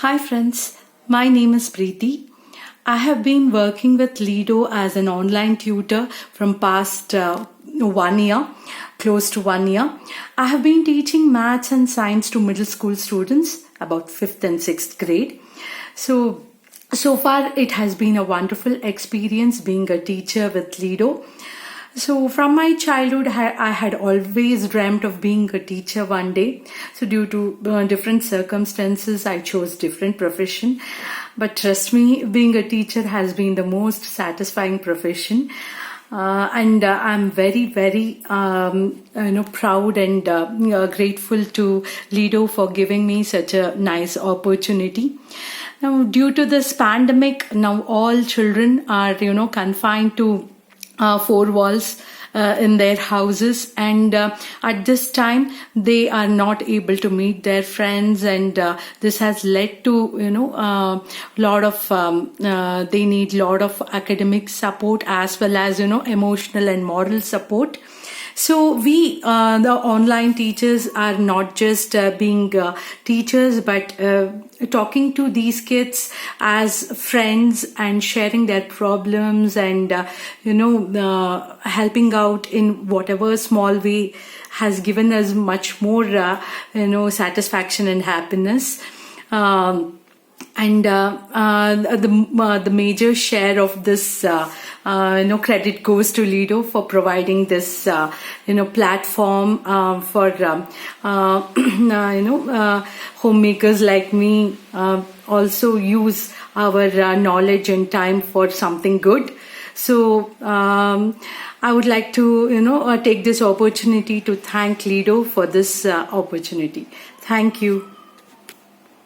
Hi friends, my name is Preethi. I have been working with Lido as an online tutor from past 1 year, close to 1 year. I have been teaching maths and science to middle school students about 5th and 6th grade. So far it has been a wonderful experience being a teacher with Lido. So from my childhood, I had always dreamt of being a teacher one day. So due to different circumstances, I chose different profession. But trust me, being a teacher has been the most satisfying profession. And I'm very proud and grateful to Lido for giving me such a nice opportunity. Now, due to this pandemic, now all children are confined to four walls in their houses, and at this time they are not able to meet their friends, and this has led to lot of they need lot of academic support as well as emotional and moral support. So we, the online teachers, are not just being teachers, but talking to these kids as friends and sharing their problems and helping out in whatever small way has given us much more satisfaction and happiness. And the major share of this credit goes to Lido for providing this platform for homemakers like me also use our knowledge and time for something good. So I would like to take this opportunity to thank Lido for this opportunity. Thank you.